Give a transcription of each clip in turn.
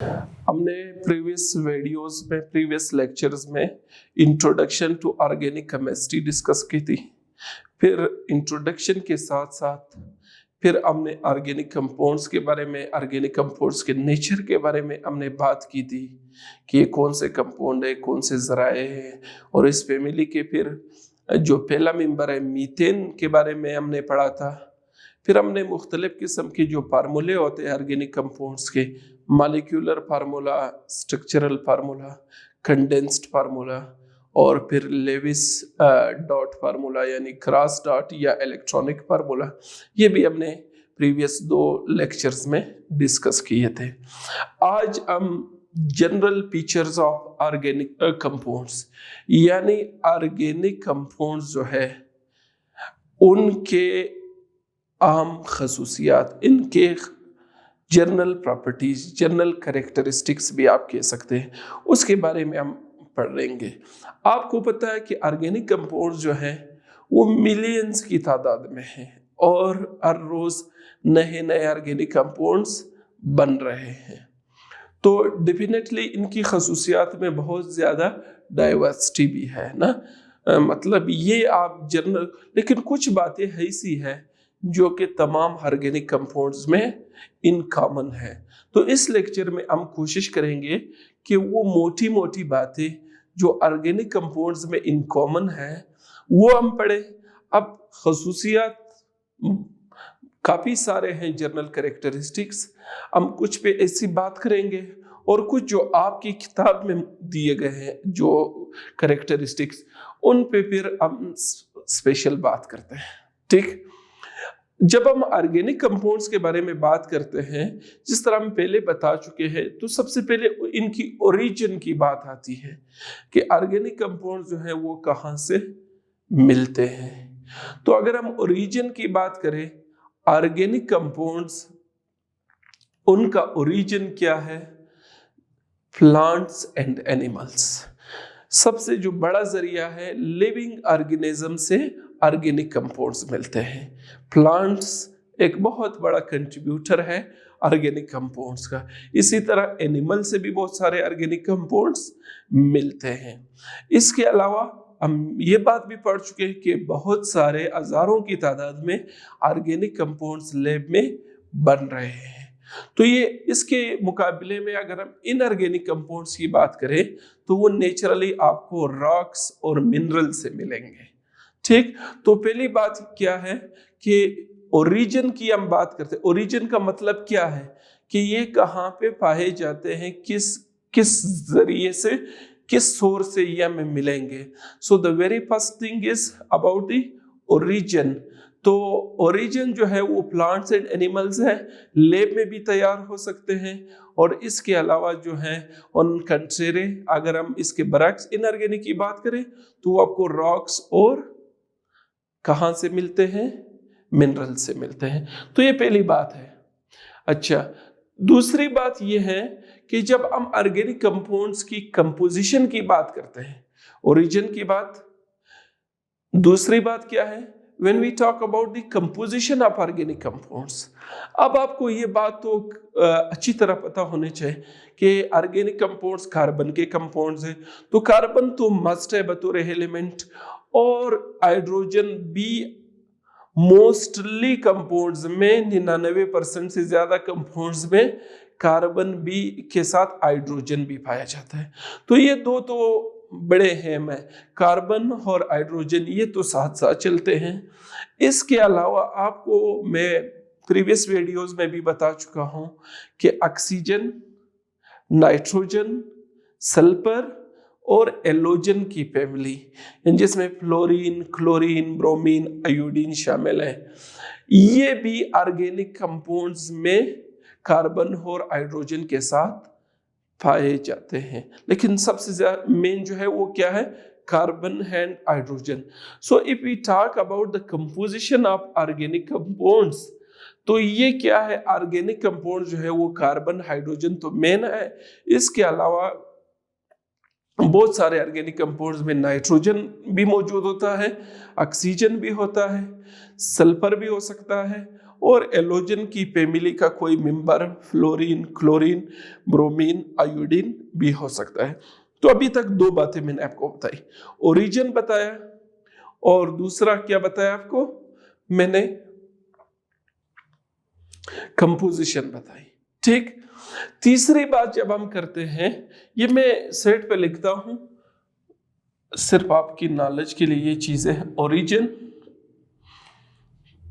हमने previous lectures में introduction to organic chemistry discuss की थी। फिर इंट्रोडक्शन के साथ साथ फिर हमने ऑर्गेनिक कंपाउंड्स के बारे में, ऑर्गेनिक कंपाउंड्स के नेचर के बारे में हमने बात की थी कि ये कौन से कंपाउंड है, कौन से ज़राए हैं। और इस फैमिली के फिर जो पहला मेंबर है मीथेन के बारे में हमने पढ़ा था। फिर हमने मुख्तलिफ किस्म के जो फार्मूले होते हैं ऑर्गेनिक कंपाउंड्स के, molecular formula, structural formula, condensed formula और फिर लेविस डॉट फार्मूला यानी क्रॉस डॉट या इलेक्ट्रॉनिक फार्मूला, ये भी हमने प्रीवियस 2 लेक्चर्स में डिस्कस किए थे। आज हम general features of organic compounds यानी ऑर्गेनिक कंपाउंड्स जो है उनके आम खसूसियात, इनके जनरल प्रॉपर्टीज, जनरल कैरेक्टरिस्टिक्स भी आप कह सकते हैं, उसके बारे में हम पढ़ेंगे। आपको पता है कि ऑर्गेनिक कंपाउंड्स जो हैं वो मिलियंस की तादाद में हैं और हर रोज़ नए नए ऑर्गेनिक कंपाउंड्स बन रहे हैं। तो डेफिनेटली इनकी खसूसियात में बहुत ज़्यादा डाइवर्सिटी भी है ना। मतलब ये आप जनरल, लेकिन कुछ बातें ऐसी हैं जो कि तमाम ऑर्गेनिक कंपाउंड्स में इन कॉमन है। तो इस लेक्चर में हम कोशिश करेंगे कि वो मोटी मोटी बातें जो ऑर्गेनिक कंपाउंड्स में इन कॉमन है वो हम पढ़ें। अब खसूसियात काफ़ी सारे हैं, जनरल कैरेक्टरिस्टिक्स, हम कुछ पे ऐसी बात करेंगे और कुछ जो आपकी किताब में दिए गए हैं जो कैरेक्टरिस्टिक्स, उन पे फिर हम स्पेशल बात करते हैं। ठीक, जब हम ऑर्गेनिक कंपाउंड्स के बारे में बात करते हैं, जिस तरह हम पहले बता चुके हैं, तो सबसे पहले इनकी ओरिजिन की बात आती है कि ऑर्गेनिक कंपाउंड्स जो है वो कहाँ से मिलते हैं। तो अगर हम ओरिजिन की बात करें, ऑर्गेनिक कंपाउंड्स, उनका ओरिजिन क्या है? Plants and animals. सबसे जो बड़ा जरिया है, लिविंग ऑर्गेनिज्म से ऑर्गेनिक कंपाउंड्स मिलते हैं। प्लांट्स एक बहुत बड़ा कंट्रीब्यूटर है ऑर्गेनिक कंपाउंड्स का। इसी तरह एनिमल से भी बहुत सारे ऑर्गेनिक कंपाउंड्स मिलते हैं। इसके अलावा हम ये बात भी पढ़ चुके हैं कि बहुत सारे हजारों की तादाद में ऑर्गेनिक कंपाउंड्स लैब में बन रहे हैं। तो ये इसके मुकाबले में अगर हम इनऑर्गेनिक कंपाउंड्स की बात करें तो वो नेचुरली आपको रॉक्स और मिनरल से मिलेंगे। ठीक, तो पहली बात क्या है कि ओरिजिन की हम बात करते हैं। ओरिजिन का मतलब क्या है कि ये कहाँ पे पाए जाते हैं, किस जरिए से, किस सोर्स से ये हमें मिलेंगे। So the very first thing is about the origin. तो ओरिजिन जो है वो प्लांट्स एंड एनिमल्स है, लैब में भी तैयार हो सकते हैं। और इसके अलावा जो है ऑन कंट्रेरी, अगर हम इसके बरक्स इनऑर्गेनिक की बात करें तो वो आपको रॉक्स और कहाँ से मिलते हैं? मिनरल से मिलते हैं। तो ये पहली बात है। अच्छा, दूसरी बात ये है कि जब हम ऑर्गेनिक कंपाउंड्स की कंपोजिशन की बात करते हैं, ओरिजिन की बात, दूसरी बात क्या है? When we talk about the composition of organic compounds, अब आपको ये बात तो अच्छी तरह पता होनी चाहिए कि ऑर्गेनिक कंपाउंड्स कार्बन के कंपाउंड्स हैं। तो कार्बन तो मस्ट है बतौर एलिमेंट, और हाइड्रोजन भी मोस्टली कंपाउंड्स में 99% से ज़्यादा कंपाउंड्स में कार्बन भी के साथ हाइड्रोजन भी पाया जाता है। तो ये दो तो बड़े हैं, मैं कार्बन और हाइड्रोजन ये तो साथ साथ चलते हैं। इसके अलावा आपको मैं प्रीवियस वीडियोस में भी बता चुका हूं कि ऑक्सीजन, नाइट्रोजन, सल्फर और एलोजन की फैमिली, जिसमें फ्लोरीन, क्लोरीन, ब्रोमीन, आयोडीन शामिल है, ये भी ऑर्गेनिक कंपाउंड्स में कार्बन और हाइड्रोजन के साथ पाए जाते हैं। लेकिन सबसे ज्यादा मेन जो है वो क्या है? Carbon and hydrogen. So if we talk about the composition of organic compounds, तो ये क्या है? ऑर्गेनिक कंपाउंड जो है वो कार्बन, हाइड्रोजन तो मेन है। इसके अलावा बहुत सारे ऑर्गेनिक कंपाउंड्स में नाइट्रोजन भी मौजूद होता है, ऑक्सीजन भी होता है, सल्फर भी हो सकता है, और एलोजन की फैमिली का कोई member fluorine, chlorine, bromine, iodine भी हो सकता है। तो अभी तक दो बातें मैंने आपको बताई, ओरिजिन बताया और दूसरा क्या बताया आपको मैंने, कंपोजिशन बताई। ठीक, तीसरी बात जब हम करते हैं, ये मैं सेट पे लिखता हूं सिर्फ आपकी नॉलेज के लिए, ये चीजें हैं। ओरिजिन,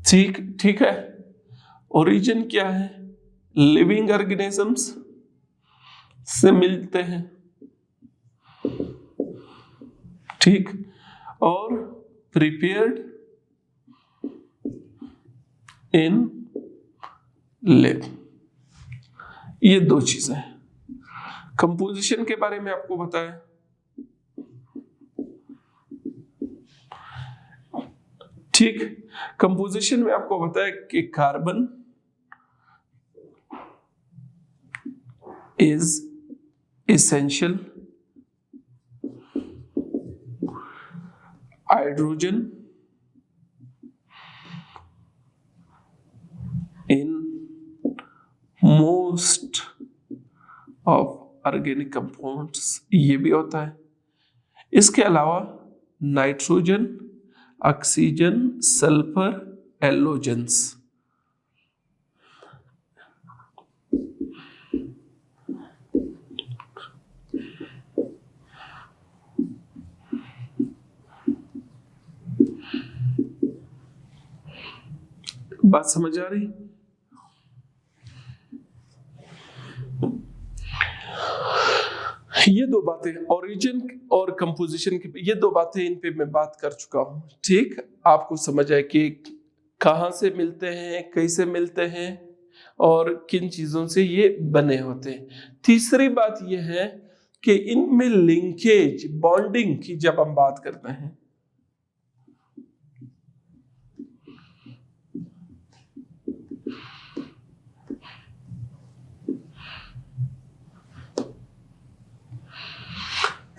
ठीक है, ओरिजिन क्या है, लिविंग ऑर्गेनिजम्स से मिलते हैं, ठीक, और प्रिपेयर्ड इन लैब, ये दो चीजें हैं। कंपोजिशन के बारे में आपको बताया, ठीक, कंपोजिशन में आपको बताया कि carbon is essential, hydrogen in most of organic compounds, ये भी होता है। इसके अलावा नाइट्रोजन, ऑक्सीजन, सल्फर, एलोजेंस, बात समझ आ रही? ये दो बातें, ओरिजिन और कंपोजिशन की, ये दो बातें इन पे मैं बात कर चुका हूं। ठीक, आपको समझ आए कि कहां से मिलते हैं, कैसे मिलते हैं और किन चीजों से ये बने होते हैं। तीसरी बात ये है कि इनमें लिंकेज, बॉन्डिंग की जब हम बात करते हैं,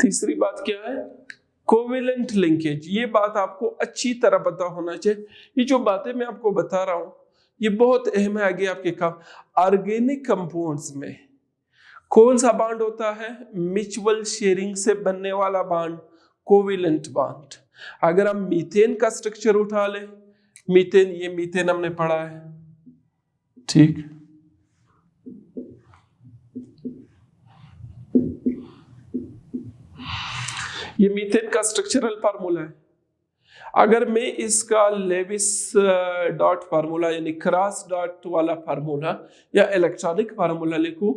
तीसरी बात क्या है, कोवेलेंट लिंकेज। ये बात आपको अच्छी तरह पता होना चाहिए। ये जो बातें मैं आपको बता रहा हूं ये बहुत अहम है आगे आपके काम। ऑर्गेनिक कंपाउंड्स में कौन सा बॉन्ड होता है, म्यूचुअल शेयरिंग से बनने वाला बॉन्ड, कोवेलेंट बॉन्ड। अगर हम मीथेन का स्ट्रक्चर उठा ले, मीथेन, ये मीथेन हमने पढ़ा है, ठीक, ये मीथेन का स्ट्रक्चरल फार्मूला है। अगर मैं इसका लेविस डॉट फार्मूला यानी क्रॉस डॉट वाला फार्मूला या इलेक्ट्रॉनिक फार्मूला लिखूं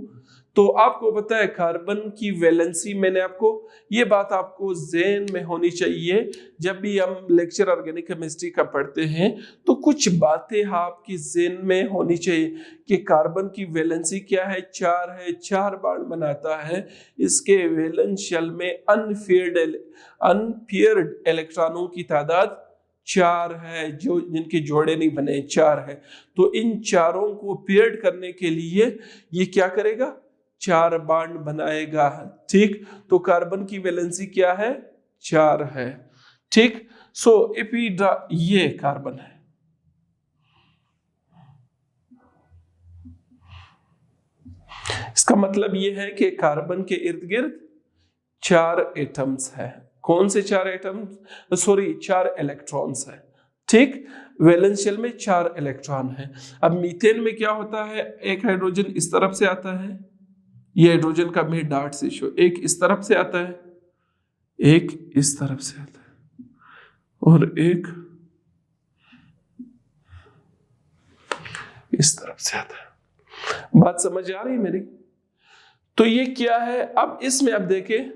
तो आपको पता है कार्बन की वैलेंसी, मैंने आपको ये बात आपको ज़हन में होनी चाहिए जब भी हम लेक्चर ऑर्गेनिक केमिस्ट्री का पढ़ते हैं तो कुछ बातें आपकी ज़हन में होनी चाहिए कि कार्बन की वैलेंसी क्या है, 4 है, 4 बॉन्ड बनाता है। इसके वैलेंस शेल में अनपेयर्ड इलेक्ट्रॉनों की तादाद 4 है, जो जिनके जोड़े नहीं बने 4 है। तो इन चारों को पेयर्ड करने के लिए ये क्या करेगा, 4 बॉन्ड बनाएगा। ठीक, तो कार्बन की वैलेंसी क्या है, 4 है। ठीक, सो ये कार्बन है, इसका मतलब ये है कि कार्बन के इर्द गिर्द 4 एटम्स है। कौन से 4 एटम्स, 4 इलेक्ट्रॉन्स है। ठीक, वैलेंस शेल में 4 इलेक्ट्रॉन है। अब मीथेन में क्या होता है, एक हाइड्रोजन इस तरफ से आता है, ये हाइड्रोजन का मैं डॉट से शो, एक इस तरफ से आता है, एक इस तरफ से आता है और एक इस तरफ से आता है। बात समझ आ रही है मेरी? तो ये क्या है, अब इसमें अब देखें,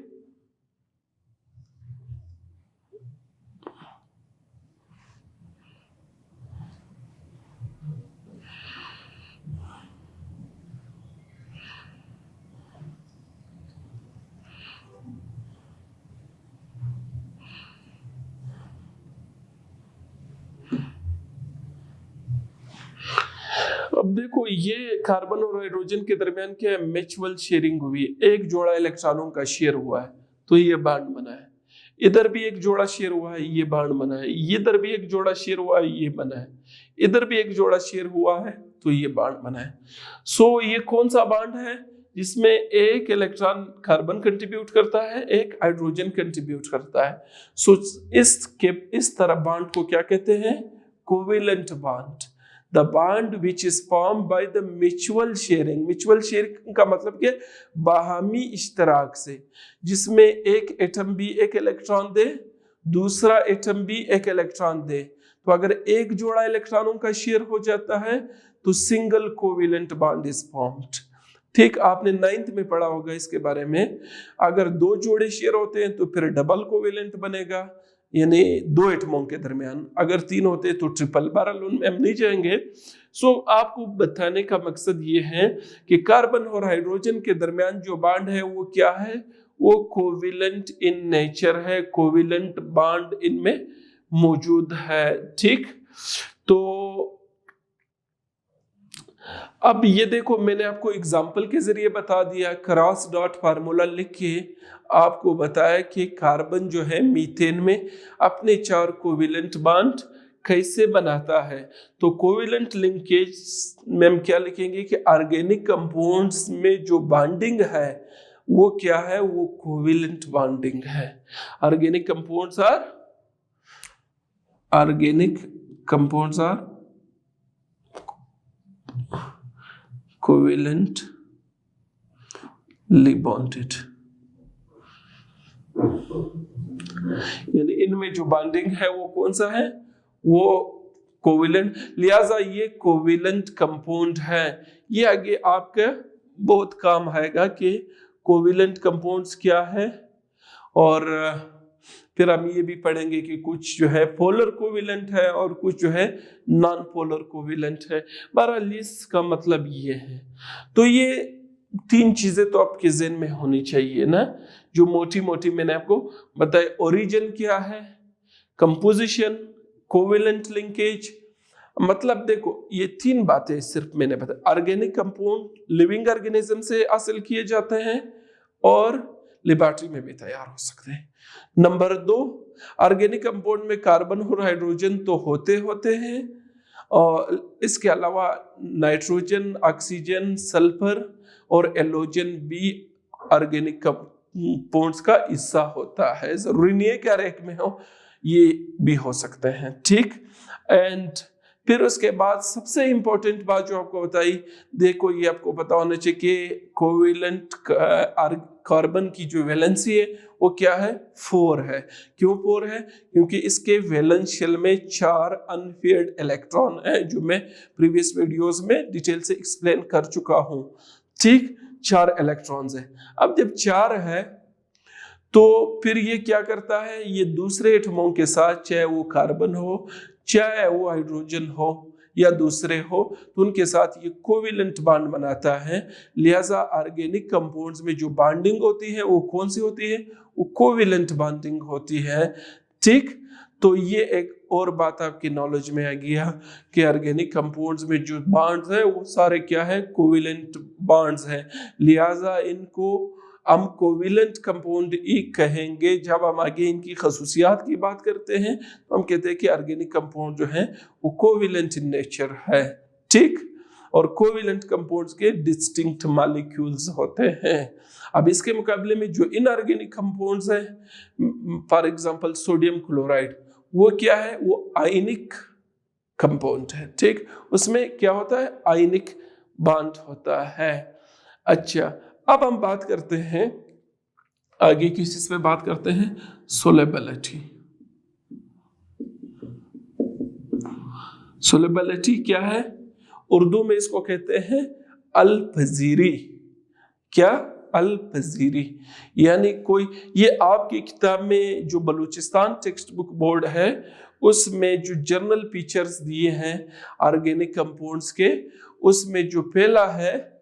अब देखो ये कार्बन और हाइड्रोजन के दरमियान क्या म्यूचुअल शेयरिंग हुई है, एक जोड़ा इलेक्ट्रॉनों का शेयर हुआ है तो ये बॉन्ड बना है। इधर भी एक जोड़ा शेयर हुआ है, ये बॉन्ड बना है। इधर भी एक जोड़ा शेयर हुआ है, ये बना है। इधर भी एक जोड़ा शेयर हुआ है तो ये बॉन्ड बना है। सो ये कौन सा बॉन्ड है जिसमें एक इलेक्ट्रॉन कार्बन कंट्रीब्यूट करता है, एक हाइड्रोजन कंट्रीब्यूट करता है। सो इस तरह बॉन्ड को क्या कहते हैं? Covalent bond. The bond which is form by the mutual sharing. Mutual sharing का मतलब क्या? बाहमी इश्तराक से, जिसमें एक एटम भी एक इलेक्ट्रॉन दे, दूसरा एटम भी एक इलेक्ट्रॉन दे। तो अगर एक जोड़ा इलेक्ट्रॉनों का शेयर हो जाता है तो single covalent bond is formed. ठीक, आपने 9th में पढ़ा होगा इसके बारे में। अगर 2 जोड़े शेयर होते हैं तो फिर डबल कोवेलेंट बनेगा, यानी 2 एटमों के दरमियान। अगर 3 होते तो ट्रिपल। बहरहाल उनमें हम नहीं जाएंगे। सो आपको बताने का मकसद ये है कि कार्बन और हाइड्रोजन के दरमियान जो बॉन्ड है वो क्या है? वो कोवेलेंट इन नेचर है, कोवेलेंट बॉन्ड इनमें मौजूद है। ठीक, तो अब ये देखो, मैंने आपको एग्जाम्पल के जरिए बता दिया, क्रॉस डॉट फार्मूला लिख के आपको बताया कि कार्बन जो है मीथेन में अपने 4 कोवेलेंट बॉन्ड कैसे बनाता है। तो कोवेलेंट लिंकेज में हम क्या लिखेंगे कि ऑर्गेनिक कंपाउंड्स में जो बॉन्डिंग है वो क्या है? वो कोवेलेंट बॉन्डिंग है। Organic compounds are covalently bonded, यानी इनमें जो बॉन्डिंग है वो कौन सा है? वो कोवेलेंट। लिहाजा ये कोवेलेंट कंपाउंड है। ये आगे आपके बहुत काम आएगा कि कोवेलेंट कंपाउंड्स क्या है, और फिर हम ये भी पढ़ेंगे कि कुछ जो है पोलर कोवेलेंट है और कुछ जो है नॉन पोलर कोवेलेंट है। बहरहाल इसका मतलब ये है। तो ये 3 चीजें तो आपके ज़हन में होनी चाहिए ना, जो मोटी मोटी मैंने आपको बताया। ओरिजिन क्या है, कंपोजिशन, कोवेलेंट लिंकेज। मतलब देखो, ये 3 बातें सिर्फ मैंने बताया। ऑर्गेनिक कंपाउंड लिविंग ऑर्गेनिज्म से हासिल किए जाते हैं और लेबोरेटरी में भी तैयार हो सकते हैं। नंबर 2, ऑर्गेनिक कंपाउंड में कार्बन और हाइड्रोजन तो होते हैं, और इसके अलावा नाइट्रोजन, ऑक्सीजन, सल्फर और एलोजन भी ऑर्गेनिक कंपाउंड्स का हिस्सा होता है। जरूरी नहीं है कि हर एक में हो, ये भी हो सकते हैं। ठीक, एंड फिर उसके बाद सबसे इंपॉर्टेंट बात जो आपको बताई, देखो ये आपको पता होना चाहिए कि कोवेलेंट कार्बन की जो वैलेंसी है वो क्या है? 4 है। क्यों 4 है? क्योंकि इसके वैलेंस शेल में 4 अनपेयर्ड इलेक्ट्रॉन है, जो मैं प्रीवियस वीडियोस में डिटेल से एक्सप्लेन कर चुका हूं। ठीक, 4 इलेक्ट्रॉन्स है। अब जब 4 है तो फिर ये क्या करता है? ये दूसरे एटमों के साथ, चाहे वो कार्बन हो, चाहे वो हाइड्रोजन हो या दूसरे हो, तो उनके साथ ये कोवेलेंट बॉन्ड बनाता है। लिहाजा ऑर्गेनिक कंपाउंड्स में जो बॉन्डिंग होती है वो कौन सी होती है? वो कोवेलेंट बॉन्डिंग होती है। ठीक, तो ये एक और बात आपकी नॉलेज में आ गया कि ऑर्गेनिक कंपाउंड्स में जो बॉन्ड्स है वो सारे क्या है? कोवेलेंट बॉन्ड्स हैं। लिहाजा इनको हम कोवेलेंट कंपाउंड ही कहेंगे। जब हम आगे इनकी खसूसियात की बात करते हैं तो हम कहते हैं कि ऑर्गेनिक कंपाउंड जो है वो कोवेलेंट इन नेचर है। ठीक, और कोवेलेंट कंपाउंड्स के डिस्टिंक्ट मॉलिक्यूल्स होते हैं। अब इसके मुकाबले में जो इनऑर्गेनिक कंपाउंड्स हैं, फॉर एग्जांपल सोडियम क्लोराइड, वो क्या है? वो आयनिक कंपाउंड है। ठीक, उसमें क्या होता है? आयनिक बॉन्ड होता है। अच्छा, अब हम बात करते हैं आगे किस चीज पे बात करते हैं? सोलेबिलिटी। सोलेबिलिटी क्या है? उर्दू में इसको कहते हैं अल-पजीरी। क्या? अल-पजीरी। यानी कोई, ये आपकी किताब में जो बलूचिस्तान टेक्स्ट बुक बोर्ड है उसमें जो जर्नल फीचर्स दिए हैं ऑर्गेनिक कंपाउंड्स के, उसमें जो पहला है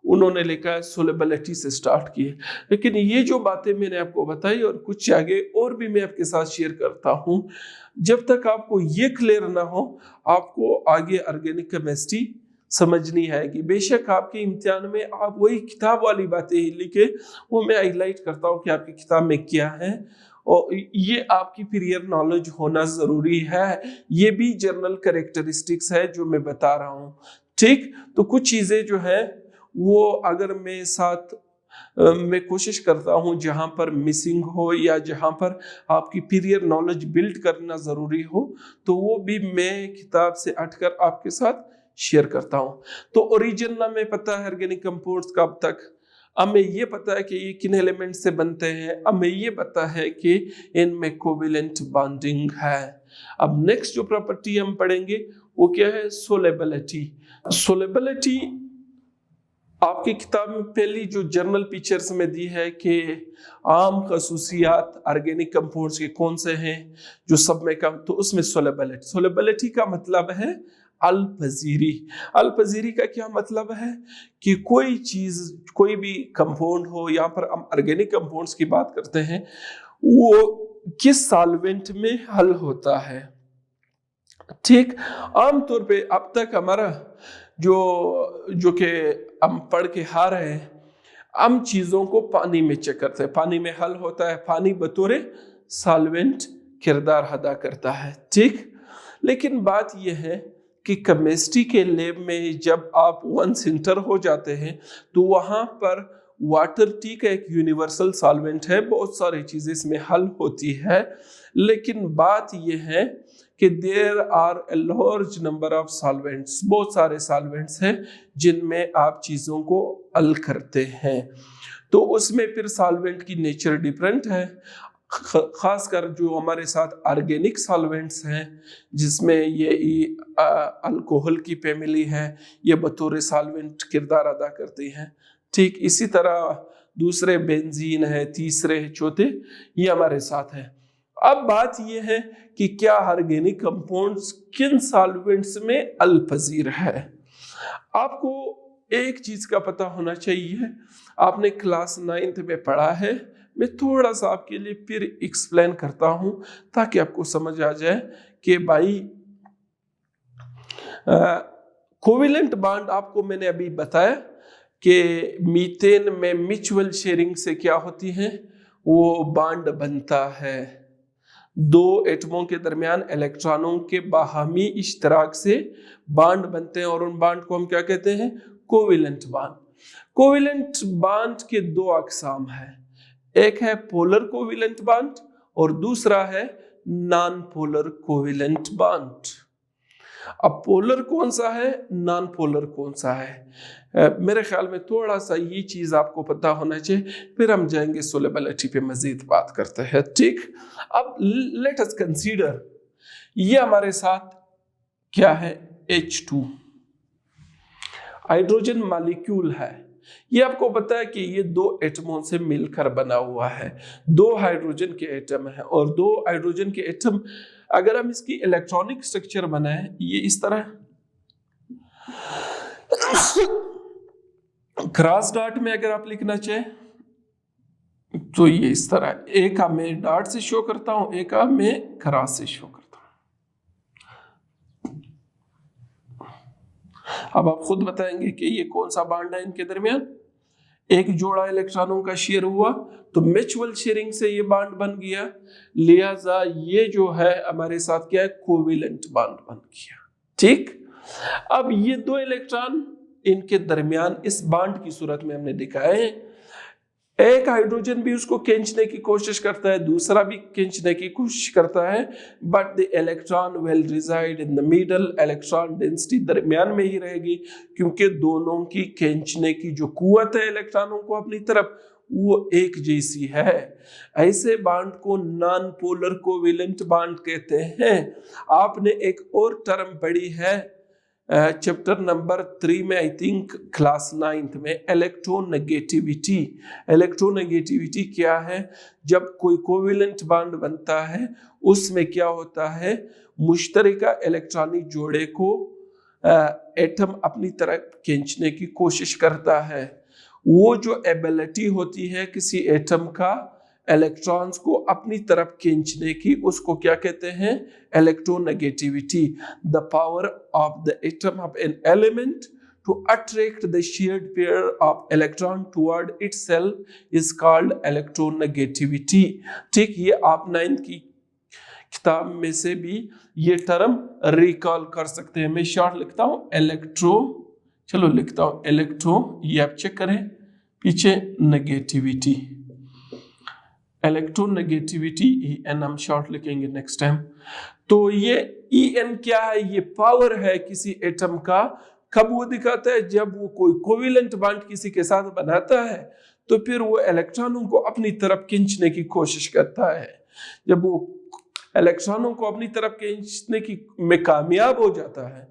उन्होंने लिखा है सोलेबिलिटी से स्टार्ट की है। लेकिन ये जो बातें मैंने आपको बताई और कुछ आगे और भी मैं आपके साथ शेयर करता हूं, जब तक आपको ये क्लियर ना हो आपको आगे ऑर्गेनिक केमिस्ट्री समझनी आएगी। बेशक आपके इम्तिहान में आप वही किताब वाली बातें ही लिखे, वो मैं हाईलाइट करता हूँ कि आपकी किताब में क्या है और ये आपकी प्रियर नॉलेज होना जरूरी है। ये भी जनरल कैरेक्टरिस्टिक्स है जो मैं बता रहा हूँ, ठीक। तो कुछ चीजें जो है वो अगर मैं साथ मैं कोशिश करता हूँ जहाँ पर मिसिंग हो या जहाँ पर आपकी पीरियर नॉलेज बिल्ड करना ज़रूरी हो, तो वो भी मैं किताब से हटकर आपके साथ शेयर करता हूँ। तो ओरिजिन हमें पता है ऑर्गेनिक कंपाउंड्स का अब तक, हमें ये पता है कि ये किन एलिमेंट से बनते हैं, हमें ये पता है कि इनमें कोवेलेंट बॉन्डिंग है। अब नेक्स्ट जो प्रॉपर्टी हम पढ़ेंगे वो क्या है, सोलेबिलिटी। सोलेबिलिटी आपकी किताब में पहली जो जर्नल पिक्चर्स में दी है कि आम खसूसियात ऑर्गेनिक कंपाउंड्स के कौन से हैं जो सब में कम, तो उसमें सोलेबिलिटी। सोलेबिलिटी का मतलब है अल्पजीरी। अल्पजीरी का क्या मतलब है कि कोई चीज, कोई भी कंपाउंड हो, यहाँ पर हम ऑर्गेनिक कंपाउंड्स की बात करते हैं, वो किस सॉल्वेंट में हल होता है, ठीक। आमतौर पे अब तक हमारा जो कि हम पढ़ के आ रहे हैं, हम चीजों को पानी में चेक करते हैं, पानी में हल होता है, पानी बतौर सॉल्वेंट किरदार अदा करता है, ठीक। लेकिन बात यह है कि केमिस्ट्री के लैब में जब आप वंस इंटर हो जाते हैं तो वहाँ पर वाटर टी का एक यूनिवर्सल सॉल्वेंट है, बहुत सारी चीजें इसमें हल होती है। लेकिन बात यह है कि there are a large number of solvents, बहुत सारे सॉल्वेंट्स हैं जिनमें आप चीज़ों को हल करते हैं। तो उसमें फिर सॉल्वेंट की नेचर डिफरेंट है, खासकर जो हमारे साथ ऑर्गेनिक सॉल्वेंट्स हैं जिसमें ये अल्कोहल की फैमिली है, ये बतौर सॉल्वेंट किरदार अदा करती हैं, ठीक। इसी तरह दूसरे बेंजीन है, तीसरे चौथे ये हमारे साथ है। अब बात यह है कि क्या ऑर्गेनिक कंपाउंड्स किन सॉल्वेंट्स में अल्पजीर है। आपको एक चीज का पता होना चाहिए, आपने क्लास 9th में पढ़ा है, मैं थोड़ा सा आपके लिए फिर एक्सप्लेन करता हूं ताकि आपको समझ आ जाए कि भाई कोवेलेंट बॉन्ड आपको मैंने अभी बताया कि मीथेन में म्यूचुअल शेयरिंग से क्या होती है, वो बॉन्ड बनता है। दो एटमों के दरमियान इलेक्ट्रॉनों के बाहमी इश्तराक से बॉन्ड बनते हैं और उन बॉन्ड को हम क्या कहते हैं, कोवेलेंट बॉन्ड। कोवेलेंट बॉन्ड के दो अकसाम है, एक है पोलर कोवेलेंट बॉन्ड और दूसरा है नॉन पोलर कोवेलेंट बॉन्ड। अब पोलर कौन सा है, नॉन पोलर कौन सा है, मेरे ख्याल में थोड़ा सा ये चीज आपको पता होना चाहिए, फिर हम जाएंगे सोलेबिलिटी पे मजीद बात करते हैं, ठीक। अब लेट अस कंसीडर, ये हमारे साथ क्या है, H2 हाइड्रोजन मॉलिक्यूल है। ये आपको पता है कि ये दो एटमों से मिलकर बना हुआ है, दो हाइड्रोजन के एटम है, और दो हाइड्रोजन के एटम अगर हम इसकी इलेक्ट्रॉनिक स्ट्रक्चर बनाए, ये इस तरह क्रॉस डॉट में अगर आप लिखना चाहें तो ये इस तरह, एक का मैं डॉट से शो करता हूं, एक का मैं क्रॉस से शो करता हूं। अब आप खुद बताएंगे कि ये कौन सा बॉन्ड है इनके दरमियान, एक जोड़ा इलेक्ट्रॉनों का शेयर हुआ तो म्यूचुअल शेयरिंग से ये बॉन्ड बन गया, लिहाजा ये जो है हमारे साथ क्या है, कोवेलेंट बॉन्ड बन गया, ठीक। अब ये दो इलेक्ट्रॉन इनके दरमियान इस बॉन्ड की सूरत में हमने दिखाए हैं, एक हाइड्रोजन भी उसको खींचने की कोशिश करता है, दूसरा भी खींचने की कोशिश करता है, but the electron will reside in the middle, electron density दरमियान में ही रहेगी, क्योंकि दोनों की खींचने की जो कुव्वत है इलेक्ट्रॉनों को अपनी तरफ, वो एक जैसी है। ऐसे बॉन्ड को नॉन पोलर कोवेलेंट बॉन्ड कहते हैं। आपने एक और टर्म पढ़ी है चैप्टर नंबर 3 में, आई थिंक क्लास 9th में, इलेक्ट्रोनेगेटिविटी। इलेक्ट्रोनेगेटिविटी क्या है, जब कोई कोवेलेंट बॉन्ड बनता है उसमें क्या होता है, मुश्तरका इलेक्ट्रॉनिक जोड़े को एटम अपनी तरफ खींचने की कोशिश करता है। वो जो एबिलिटी होती है किसी एटम का इलेक्ट्रॉन्स को अपनी तरफ खींचने की, उसको क्या कहते हैं, electronegativity. The power of the atom of an element to attract the shared pair of electron toward itself is called electronegativity। ठीक, ये आप 9th की किताब में से भी ये टर्म रिकॉल कर सकते हैं। मैं शॉर्ट लिखता हूं चलो लिखता हूं इलेक्ट्रो, ये आप चेक करें पीछे, नेगेटिविटी, इलेक्ट्रोनेगेटिविटी EN हम शॉर्ट लिखेंगे नेक्स्ट टाइम। तो ये EN क्या है? ये पावर है किसी एटम का। कब वो दिखाता है? जब वो कोई कोवेलेंट बॉन्ड किसी के साथ बनाता है तो फिर वो इलेक्ट्रॉनों को अपनी तरफ खींचने की कोशिश करता है। जब वो इलेक्ट्रॉनों को अपनी तरफ खींचने की में कामयाब हो जाता है,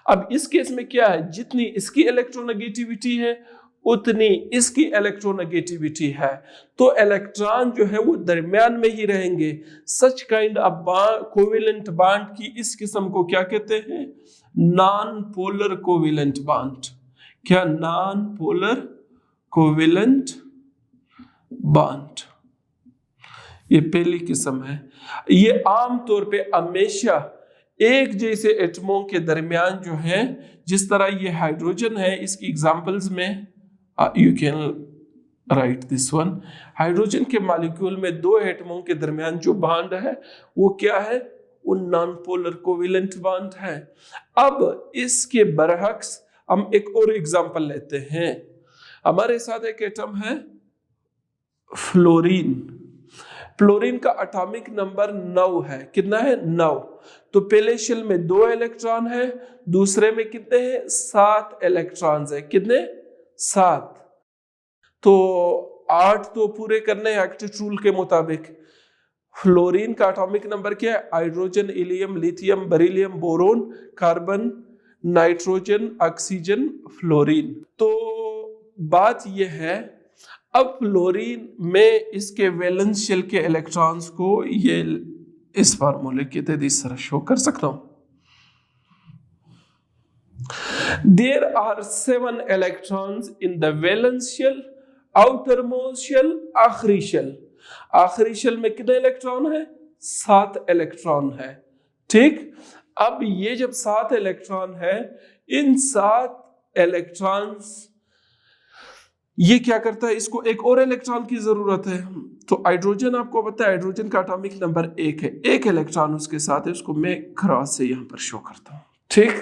अब इस केस में क्या है, जितनी इसकी इलेक्ट्रोनेगेटिविटी है उतनी इसकी इलेक्ट्रोनेगेटिविटी है, तो इलेक्ट्रॉन जो है वो दरमियान में ही रहेंगे। Such kind of covalent bond की इस किस्म को क्या कहते हैं? Non polar covalent bond. क्या? नॉन पोलर कोवेलेंट बॉन्ड, ये पहली किस्म है। ये आमतौर पे हमेशा एक जैसे एटमों के दरमियान जो है, जिस तरह ये हाइड्रोजन है, इसकी एग्जांपल्स में you can write this one. Hydrogen के मॉलिक्यूल में दो एटमों के दरमियान जो बॉन्ड है वो क्या है? वो नॉन पोलर कोवेलेंट बॉन्ड है। अब इसके बरअक्स हम एक और एग्जांपल लेते हैं। हमारे साथ एक एटम है फ्लोरीन। फ्लोरीन का एटॉमिक नंबर 9 है। कितना है? 9। तो पहले शेल में 2 इलेक्ट्रॉन है, दूसरे में कितने हैं? 7 इलेक्ट्रॉन्स है। कितने? 7। तो 8 तो पूरे करने हैं एक्टिव रूल के मुताबिक। फ्लोरीन का एटॉमिक नंबर क्या है? Hydrogen, helium, lithium, beryllium, boron, carbon, nitrogen, oxygen, fluorine. तो बात यह है, अब फ्लोरीन में इसके वैलेंस शेल के इलेक्ट्रॉन्स को ये इस फार्मूले के तहत इस तरह शो कर सकता हूं। There are 7 electrons in the valence shell, outermost shell, आखिरी शेल। आखिरी शेल में कितने इलेक्ट्रॉन है? 7 इलेक्ट्रॉन है। ठीक, अब ये जब 7 इलेक्ट्रॉन है, इन 7 इलेक्ट्रॉन्स ये क्या करता है? इसको एक और इलेक्ट्रॉन की जरूरत है। तो हाइड्रोजन आपको पता है, हाइड्रोजन का एटॉमिक नंबर 1 है, एक इलेक्ट्रॉन उसके साथ है, उसको मैं क्रॉस से यहां पर शो करता हूं। ठीक,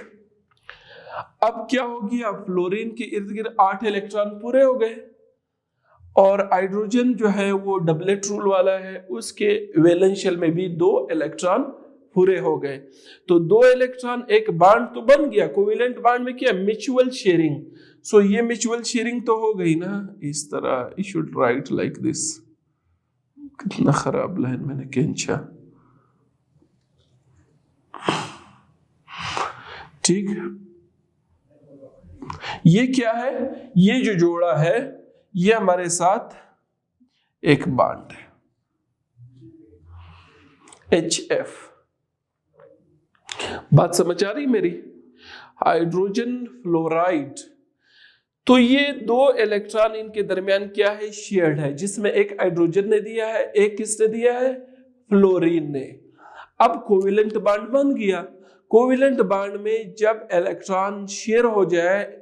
अब क्या होगी? अब फ्लोरीन के इर्द गिर्द 8 इलेक्ट्रॉन पूरे हो गए, और हाइड्रोजन जो है वो डबलेट रूल वाला है, उसके वैलेंस शेल में भी 2 इलेक्ट्रॉन पूरे हो गए। तो 2 इलेक्ट्रॉन, एक बॉन्ड तो बन गया। कोवेलेंट बॉन्ड में क्या? Mutual sharing. सो ये म्यूचुअल शेयरिंग तो हो गई ना, इस तरह। You should write like this. कितना खराब लाइन मैंने खींचा। ठीक, ये क्या है? ये जो जोड़ा है ये हमारे साथ एक बॉन्ड है, HF। बात समझ आ रही मेरी? हाइड्रोजन फ्लोराइड, तो ये 2 इलेक्ट्रॉन इनके दरमियान क्या है? शेयर्ड है, जिसमें एक हाइड्रोजन ने दिया है, एक किसने दिया है? फ्लोरीन ने। अब कोवेलेंट बॉन्ड बन गया। कोवेलेंट बॉन्ड में जब इलेक्ट्रॉन शेयर हो जाए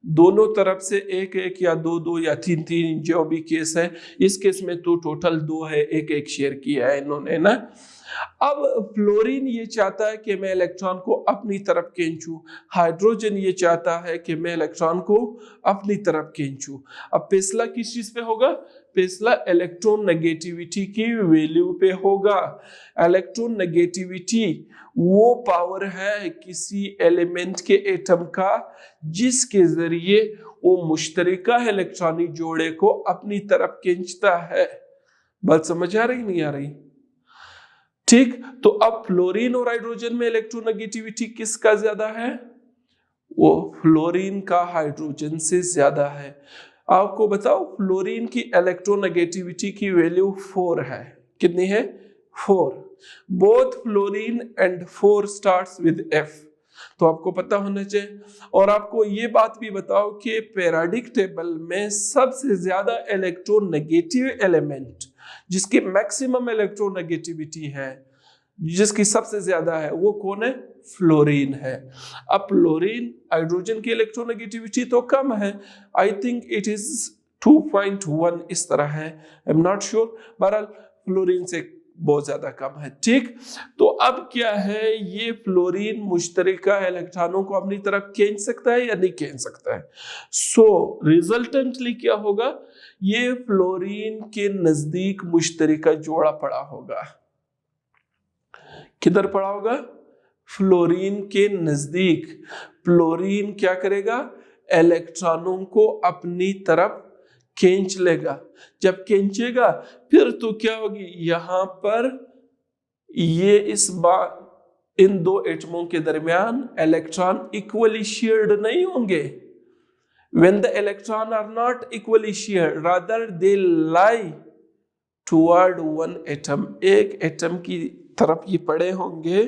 दोनों तरफ से, एक एक या 2 या 3 जो भी केस है, इस केस में तो टोटल 2 है, एक शेयर किया है इन्होंने ना। अब फ्लोरीन ये चाहता है कि मैं इलेक्ट्रॉन को अपनी तरफ खींचूं, हाइड्रोजन ये चाहता है कि मैं इलेक्ट्रॉन को अपनी तरफ खींचूं। अब फैसला किस चीज पे होगा? फैसला इलेक्ट्रॉन नेगेटिविटी की वैल्यू पे होगा। इलेक्ट्रॉन नेगेटिविटी वो पावर है किसी एलिमेंट के एटम का जिसके जरिए वो मुश्तरका इलेक्ट्रॉनिक जोड़े को अपनी तरफ खींचता है। बात समझ आ रही नहीं आ रही? ठीक, तो अब फ्लोरीन और हाइड्रोजन में इलेक्ट्रोनेगेटिविटी किसका ज्यादा है? वो फ्लोरीन का हाइड्रोजन से ज्यादा है। आपको बताओ, फ्लोरीन की इलेक्ट्रोनेगेटिविटी की वैल्यू 4 है। कितनी है? 4। Both fluorine and 4 starts with F। तो आपको पता होना चाहिए। और आपको ये बात भी बताओ कि पीरियोडिक टेबल में सबसे ज्यादा इलेक्ट्रोनेगेटिव एलिमेंट जिसकी मैक्सिमम इलेक्ट्रोनेगेटिविटी है, जिसकी सबसे ज्यादा है वो कौन है? फ्लोरीन है। अब फ्लोरीन हाइड्रोजन की इलेक्ट्रोनेगेटिविटी तो कम है, आई थिंक इट इज 2.1 इस तरह है, आई एम नॉट श्योर, बहरहाल फ्लोरीन से बहुत ज्यादा कम है। ठीक, तो अब क्या है, ये फ्लोरीन मुश्तरिका इलेक्ट्रॉनों को अपनी तरफ खींच सकता है या नहीं खींच सकता है? सो रिजल्टेंटली क्या होगा, ये फ्लोरीन के नजदीक मुश्तरिका जोड़ा पड़ा होगा। किधर पड़ा होगा? फ्लोरीन के नजदीक। फ्लोरीन क्या करेगा? इलेक्ट्रॉनों को अपनी तरफ खींच लेगा। जब खींचेगा फिर तो क्या होगी, यहां पर ये इन दो एटमों के दरमियान इलेक्ट्रॉन इक्वली शेयर्ड नहीं होंगे। When the electron are not equally shared, rather they lie toward one atom, एक एटम की तरफ ये पड़े होंगे,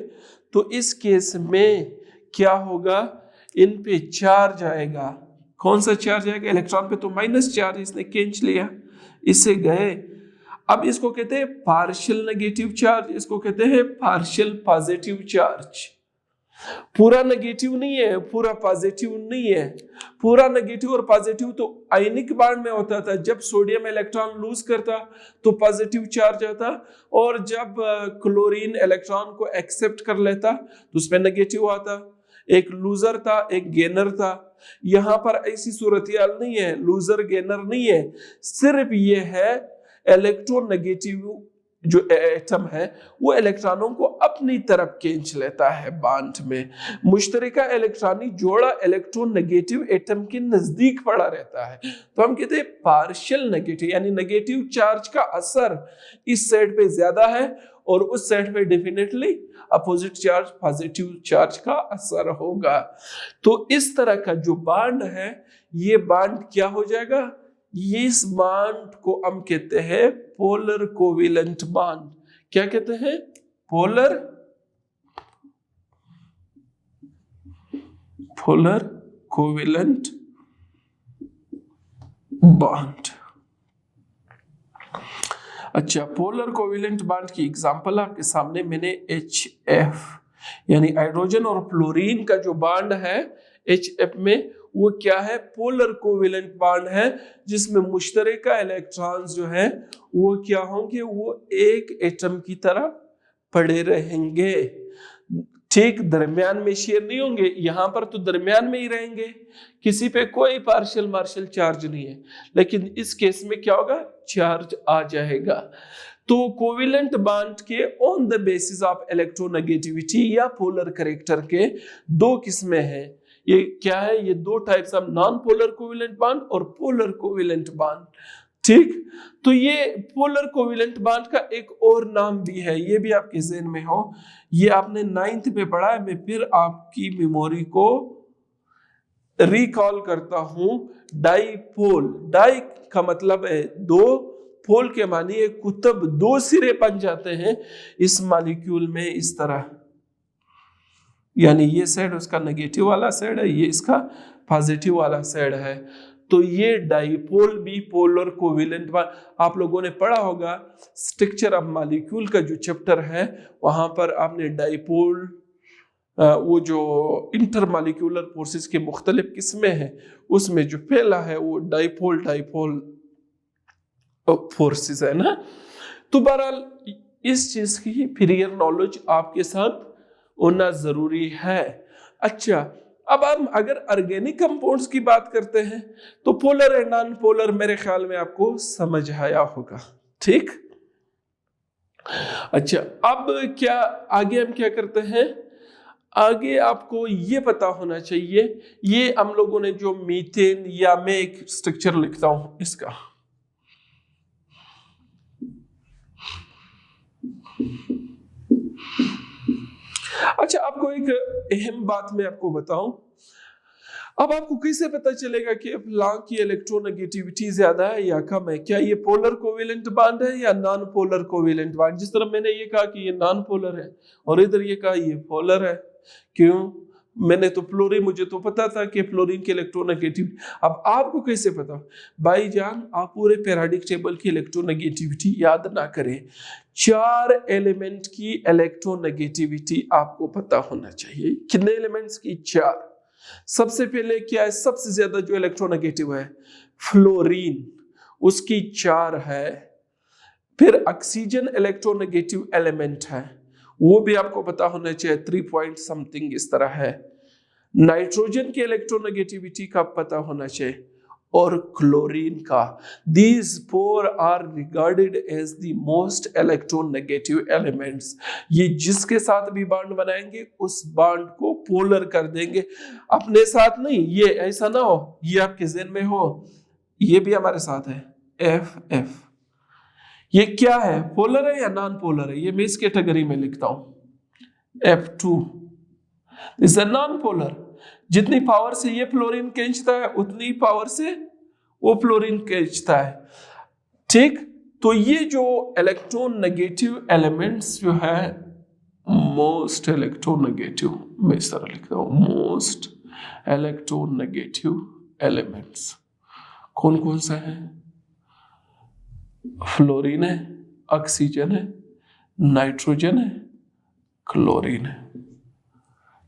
तो इस केस में क्या होगा, इन पे चार्ज आएगा। कौन सा चार्ज आएगा? इलेक्ट्रॉन पे तो माइनस चार्ज, इसने खींच लिया, इससे गए। अब इसको कहते हैं पार्शियल नेगेटिव चार्ज, इसको कहते हैं पार्शियल पॉजिटिव चार्ज। पूरा नेगेटिव नहीं है, पूरा पॉजिटिव नहीं है। पूरा नेगेटिव और पॉजिटिव तो आयनिक बांड में होता था, जब सोडियम इलेक्ट्रॉन लूज करता तो पॉजिटिव चार्ज आता, और जब क्लोरीन इलेक्ट्रॉन को एक्सेप्ट कर लेता तो उसमें नेगेटिव आता। एक लूजर था, एक गेनर था। यहां पर ऐसी सूरत-हाल नहीं है, लूजर गेनर नहीं है, सिर्फ ये है इलेक्ट्रोनेगेटिव जो एटम है वो इलेक्ट्रॉनों को अपनी तरफ खींच लेता है बांड में। मुश्तरिका इलेक्ट्रॉनिक जोड़ा इलेक्ट्रोनेगेटिव एटम के नजदीक पड़ा रहता है, तो हम कहते हैं पार्शियल नेगेटिव, यानी नेगेटिव चार्ज का असर इस साइड पे ज्यादा है और उस साइड पे definitely opposite charge positive charge का असर होगा। तो इस तरह का जो बांड है, ये बांड क्या हो जाएगा, इस बांड को हम कहते हैं पोलर कोवेलेंट बांड। क्या कहते हैं? Polar covalent bond. अच्छा, पोलर कोवेलेंट बांड की एग्जांपल आपके सामने मैंने HF यानी हाइड्रोजन और फ्लोरीन का जो बांड है HF में, वो क्या है? पोलर कोवेलेंट बांड है, जिसमें मुश्तरका इलेक्ट्रॉन्स जो है वो क्या होंगे, वो एक एटम की तरह पड़े रहेंगे। ठीक, दरमियान में शेयर नहीं होंगे, यहां पर तो दरमियान में ही रहेंगे, किसी पे कोई पार्शियल मार्शियल चार्ज नहीं है, लेकिन इस केस में क्या होगा, चार्ज आ जाएगा। तो कोवेलेंट बांड के on the basis of electronegativity या पोलर कैरेक्टर के दो किस्में हैं। ये क्या है? ये दो types of non polar covalent bond और पोलर कोवेलेंट बांड। ठीक, तो ये पोलर कोवेलेंट बांड का एक और नाम भी है, ये भी आपके ज़हन में हो, ये आपने 9th में पढ़ा है, मैं फिर आपकी मेमोरी को रिकॉल करता हूं। डाईपोल, डाई का मतलब है दो, पोल के मानी एक कुतब, दो सिरे बन जाते हैं इस मॉलिक्यूल में इस तरह, यानी ये साइड उसका नेगेटिव वाला साइड है, ये इसका पॉजिटिव वाला साइड है। तो ये डाईपोल भी पोलर कोवेलेंट बांड, आप लोगों ने पढ़ा होगा स्ट्रक्चर ऑफ मॉलिक्यूल का जो चैप्टर है, वहां पर आपने डाईपोल, वो जो इंटरमॉलिक्यूलर फोर्सेस के मुख्तलिफ किस्में हैं, उसमें जो पहला है वो डाईपोल फोर्सेस है ना। तो बहरहाल इस चीज की प्रियर नॉलेज आपके साथ होना जरूरी है। अच्छा, अब हम अगर ऑर्गेनिक कंपाउंड्स की बात करते हैं तो पोलर एंड नॉन पोलर मेरे ख्याल में आपको समझ आया होगा। ठीक, अच्छा, अब क्या आगे हम क्या करते हैं, आगे आपको ये पता होना चाहिए, ये हम लोगों ने जो मीथेन, या मैं एक स्ट्रक्चर लिखता हूं इसका, अच्छा, आपको एक अहम बात मैं आपको बताऊं, अब आपको कैसे पता चलेगा कि फलां की इलेक्ट्रोनेगेटिविटी ज्यादा है या कम है? क्या ये पोलर कोवेलेंट बांड है या नॉन पोलर कोवेलेंट बांड? जिस तरह मैंने ये कहा कि ये नॉन पोलर है और इधर ये कहा ये पोलर है, क्यों? मैंने तो फ्लोरीन, मुझे तो पता था कि फ्लोरीन की इलेक्ट्रोनेगेटिविटी, अब आपको कैसे पता? भाईजान आप पूरे पीरियोडिक टेबल की इलेक्ट्रोनेगेटिविटी याद ना करें, 4 एलिमेंट की इलेक्ट्रोनेगेटिविटी आपको पता होना चाहिए। कितने एलिमेंट्स की? 4। सबसे पहले क्या है, सबसे ज्यादा जो इलेक्ट्रोनेगेटिव है फ्लोरीन, उसकी 4 है। फिर ऑक्सीजन इलेक्ट्रोनेगेटिव एलिमेंट है, वो भी आपको पता होना चाहिए, 3 पॉइंट समथिंग इस तरह है। नाइट्रोजन की इलेक्ट्रोनेगेटिविटी का पता होना चाहिए, और क्लोरीन का। These 4 are regarded as the most electronegative elements। ये जिसके साथ भी बॉन्ड बनाएंगे उस बॉन्ड को पोलर कर देंगे, अपने साथ नहीं। ये ऐसा ना हो, ये आपके ज़हन में हो, ये भी हमारे साथ है FF। ये क्या है, पोलर है या नॉन पोलर है? ये मैं इस कैटेगरी में लिखता हूं F2 is a non polar. जितनी पावर से ये फ्लोरीन खींचता है उतनी पावर से वो फ्लोरीन खींचता है, ठीक। तो ये जो इलेक्ट्रोनेगेटिव एलिमेंट्स जो है, मोस्ट इलेक्ट्रोनेगेटिव, मैं इस तरह लिखता हूं, मोस्ट इलेक्ट्रोनेगेटिव एलिमेंट्स कौन कौन सा है? फ्लोरीन है, ऑक्सीजन है, नाइट्रोजन है, क्लोरीन है।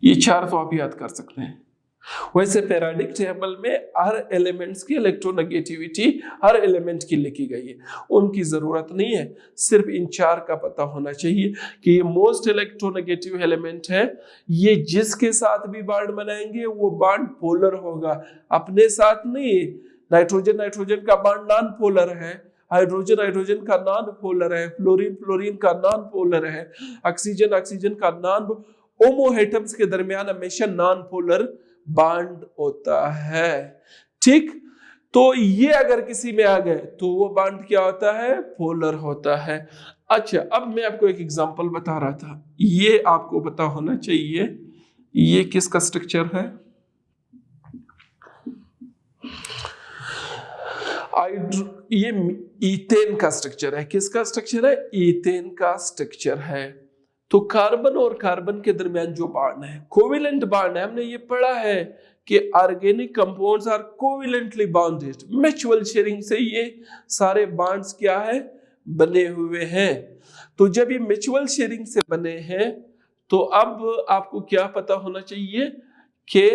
ये 4 तो आप याद कर सकते हैं। वैसे पीरियोडिक टेबल में हर एलिमेंट्स की इलेक्ट्रोनेगेटिविटी हर एलिमेंट की लिखी गई है, उनकी जरूरत नहीं है, सिर्फ इन 4 का पता होना चाहिए कि ये मोस्ट इलेक्ट्रोनेगेटिव एलिमेंट है। ये जिसके साथ भी बॉन्ड बनाएंगे वो बॉन्ड पोलर होगा, अपने साथ नहीं। नाइट्रोजन नाइट्रोजन का बॉन्ड नॉन पोलर है, हाइड्रोजन हाइड्रोजन का नॉन पोलर है, फ्लोरीन फ्लोरीन का नॉन पोलर है, ऑक्सीजन ऑक्सीजन का नॉन। होमो एटम्स के दरमियान हमेशा नॉन पोलर बॉन्ड होता है, ठीक। तो ये अगर किसी में आ गए तो वो बॉन्ड क्या होता है? पोलर होता है। अच्छा, अब मैं आपको एक एग्जांपल बता रहा था, ये आपको पता होना चाहिए, ये किसका स्ट्रक्चर है? ये ईथेन का स्ट्रक्चर है। किसका स्ट्रक्चर है? ईथेन का स्ट्रक्चर है। तो कार्बन और कार्बन के दरमियान जो बॉन्ड है कोवेलेंट बॉन्ड है। हमने ये पढ़ा है कि organic compounds are covalently bonded, mutual sharing से ये सारे बॉन्ड्स क्या है? बने हुए हैं। तो जब ये म्यूचुअल शेयरिंग से बने हैं तो अब आपको क्या पता होना चाहिए कि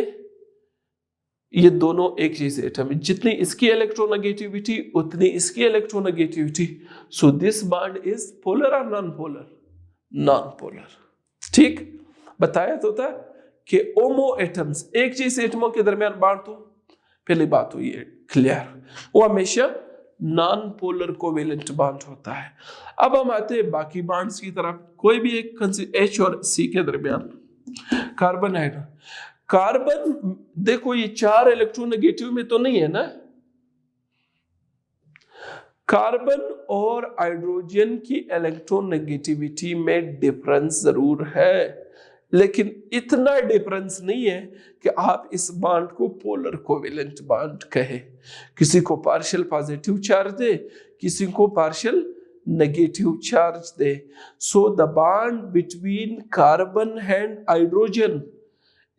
ये दोनों एक जैसे एटम है, जितनी इसकी इलेक्ट्रोनेगेटिविटी उतनी इसकी electronegativity. So this bond is polar और नॉन पोलर? नॉन पोलर, ठीक। बताया तो था कि होमो एटम्स, एक जैसे एटमों के दरमियान बॉन्ड, तो पहली बात हुई है क्लियर, वो हमेशा नॉन पोलर कोवेलेंट बॉन्ड होता है। अब हम आते हैं बाकी बॉन्ड्स की तरफ। कोई भी एक H और C के दरमियान कार्बन है, कार्बन देखो ये 4 इलेक्ट्रोनेगेटिव में तो नहीं है ना। कार्बन और हाइड्रोजन की इलेक्ट्रोनेगेटिविटी में डिफरेंस जरूर है, लेकिन इतना डिफरेंस नहीं है कि आप इस बॉन्ड को पोलर कोवेलेंट बॉन्ड कहे। किसी को पार्शियल पॉजिटिव चार्ज दे, किसी को पार्शियल नेगेटिव चार्ज दे। So the bond between carbon and hydrogen,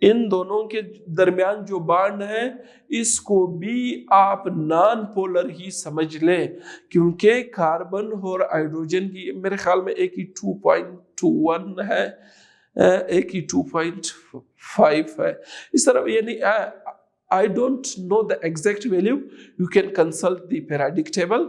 इन दोनों के दरमियान जो बॉन्ड है इसको भी आप नॉन पोलर ही समझ ले, क्योंकि कार्बन और हाइड्रोजन की मेरे ख्याल में एक ही 2.21 है, एक ही 2.5 है इस तरह। यानी I don't know the exact value, you can consult the periodic table,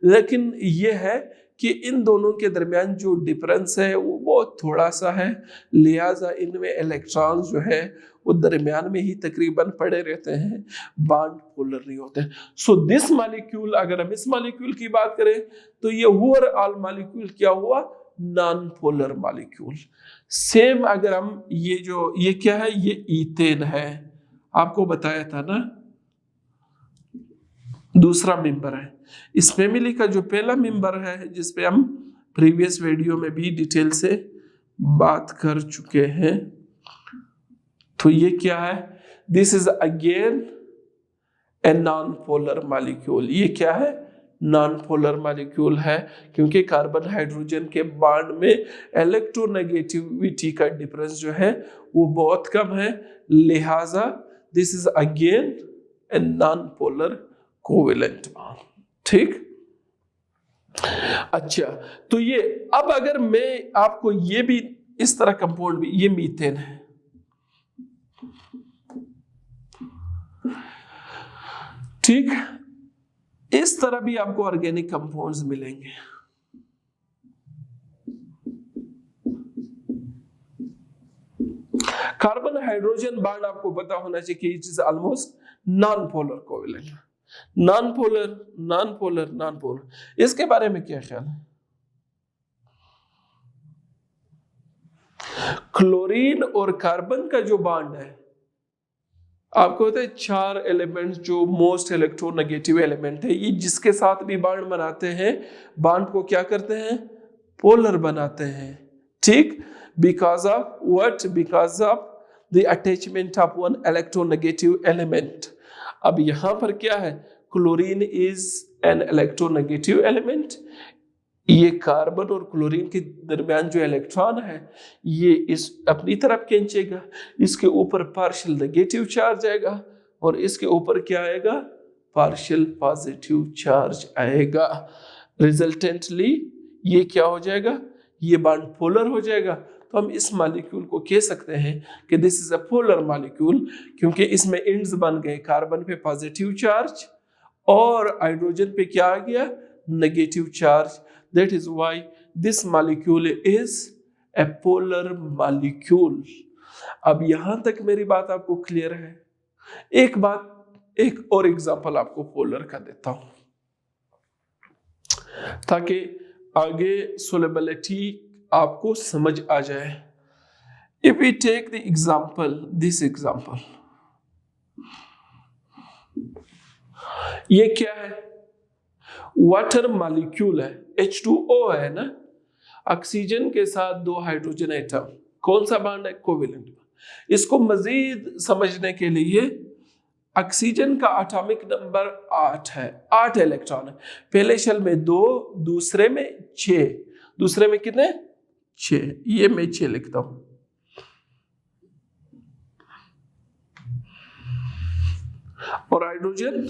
लेकिन ये है कि इन दोनों के दरमियान जो डिफरेंस है वो बहुत थोड़ा सा है, लिहाजा इनमें इलेक्ट्रॉन जो है वो दरमियान में ही तकरीबन पड़े रहते हैं, बॉन्ड पोलर नहीं होते। सो दिस मॉलिक्यूल, अगर हम इस मॉलिक्यूल की बात करें तो ये ओवरऑल मॉलिक्यूल क्या हुआ? Non polar molecule. सेम अगर हम ये क्या है? ये ईथेन है, आपको बताया था ना, दूसरा मेंबर है। इस फैमिली का जो पहला मेंबर है जिसपे हम प्रीवियस वीडियो में भी डिटेल से बात कर चुके हैं, तो ये क्या है? This is again a non polar molecule. ये क्या है? नॉन पोलर मॉलिक्यूल है, क्योंकि कार्बन हाइड्रोजन के बॉन्ड में इलेक्ट्रोनेगेटिविटी का डिफरेंस जो है वो बहुत कम है, लिहाजा this is again a non polar covalent bond. ठीक, अच्छा, तो ये अब अगर मैं आपको ये भी इस तरह कंपाउंड भी, ये मीथेन है, ठीक, इस तरह भी आपको ऑर्गेनिक कंपाउंड्स मिलेंगे। कार्बन हाइड्रोजन बॉन्ड आपको पता होना चाहिए कि it is almost non polar covalent. Non polar, non polar, non polar, इसके बारे में क्या ख्याल है? क्लोरीन और कार्बन का जो बॉन्ड है, आपको पता है 4 एलिमेंट्स जो मोस्ट इलेक्ट्रोनेगेटिव एलिमेंट है, ये जिसके साथ भी बॉन्ड बनाते हैं, बॉन्ड को क्या करते हैं? पोलर बनाते हैं। ठीक, because of what? Because of the attachment of one electronegative element. अब यहां पर क्या है? Chlorine is an electronegative element. ये कार्बन और क्लोरीन के दरमियान जो इलेक्ट्रॉन है ये इस अपनी तरफ खींचेगा, इसके ऊपर पार्शियल नेगेटिव चार्ज आएगा और इसके ऊपर क्या आएगा? पार्शियल पॉजिटिव चार्ज आएगा। रिजल्टेंटली ये क्या हो जाएगा? ये बॉन्ड पोलर हो जाएगा। तो हम इस मॉलिक्यूल को कह सकते हैं कि this is a polar molecule, क्योंकि इसमें एंड्स बन गए, कार्बन पे पॉजिटिव चार्ज और हाइड्रोजन पे क्या आ गया? Negative charge. That is why this molecule is a polar molecule. अब यहां तक मेरी बात आपको क्लियर है? एक और एग्जांपल आपको पोलर का देता हूं ताकि आगे सोलेबिलिटी आपको समझ आ जाए। If we take the example, this example, ये क्या है? वाटर मॉलिक्यूल है, H2O है ना, ऑक्सीजन के साथ 2 हाइड्रोजन एटम, कौन सा बॉन्ड है? कोवेलेंट। इसको मजीद समझने के लिए ऑक्सीजन का एटॉमिक नंबर 8 है, 8 इलेक्ट्रॉन है। पहले शेल में 2, दूसरे में 6, दूसरे में कितने? 6, ये मैं 6 लिखता हूं। और हाइड्रोजन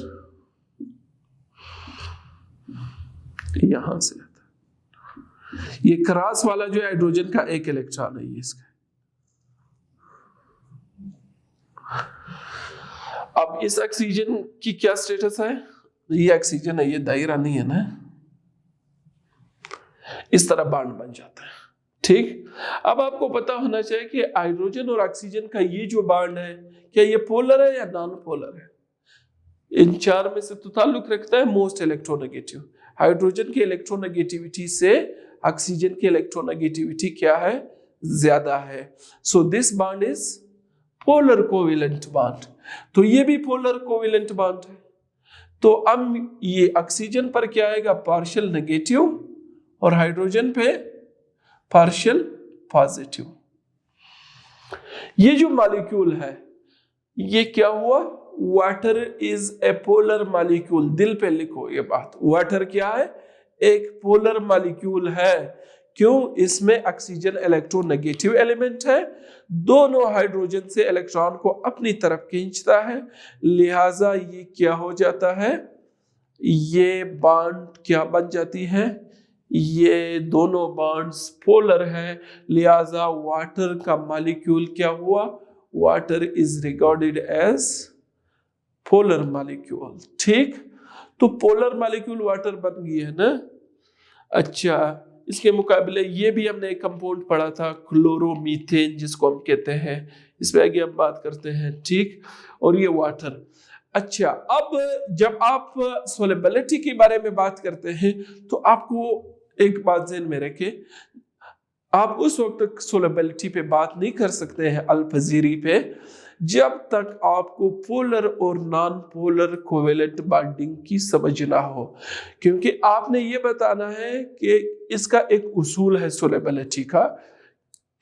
यहां से आता है, ये क्रॉस वाला जो हाइड्रोजन का 1 इलेक्ट्रॉन है, ये इसका। अब इस ऑक्सीजन की क्या स्टेटस है? ये ऑक्सीजन है, ये दायरा नहीं है ना, इस तरह बॉन्ड बन जाता है। ठीक, अब आपको पता होना चाहिए कि हाइड्रोजन और ऑक्सीजन का ये जो बॉन्ड है, क्या ये पोलर है या नॉन पोलर है? इन 4 में से तो ताल्लुक रखता है मोस्ट इलेक्ट्रोनेगेटिव। हाइड्रोजन की इलेक्ट्रोनेगेटिविटी से ऑक्सीजन की इलेक्ट्रोनेगेटिविटी क्या है? ज्यादा है। So this bond is polar covalent bond. तो ये भी पोलर कोवेलेंट बॉन्ड है। तो अब ये ऑक्सीजन पर क्या आएगा? पार्शियल नेगेटिव, और हाइड्रोजन पे पार्शियल पॉजिटिव। ये जो मॉलिक्यूल है ये क्या हुआ? Water is a polar molecule. दिल पे लिखो ये बात, वाटर क्या है? एक पोलर मॉलिक्यूल है। क्यों? इसमें ऑक्सीजन इलेक्ट्रोनेगेटिव एलिमेंट है, दोनों हाइड्रोजन से इलेक्ट्रॉन को अपनी तरफ खींचता है, लिहाजा ये क्या हो जाता है? ये बॉन्ड क्या बन जाती है? ये दोनों बॉन्ड्स पोलर है, लिहाजा वाटर का मॉलिक्यूल क्या हुआ? Water is regarded as polar molecule. ठीक, तो पोलर मॉलिक्यूल वाटर बन गई है ना। अच्छा, इसके मुकाबले ये भी हमने एक कंपाउंड पढ़ा था, क्लोरोमीथेन, जिसको हम कहते हैं, इस पे आगे हम बात करते हैं। ठीक, और ये वाटर। अच्छा, अब जब आप सोलेबिलिटी के बारे में बात करते हैं तो आपको एक बात ज़हन में रखें, आप उस वक्त तक सोलेबिलिटी पे बात नहीं कर सकते हैं अल्पजीरी पे जब तक आपको पोलर और नॉन पोलर कोवेलेंट बॉन्डिंग की समझ ना हो, क्योंकि आपने ये बताना है कि इसका एक उसूल है सोलेबिलिटी का।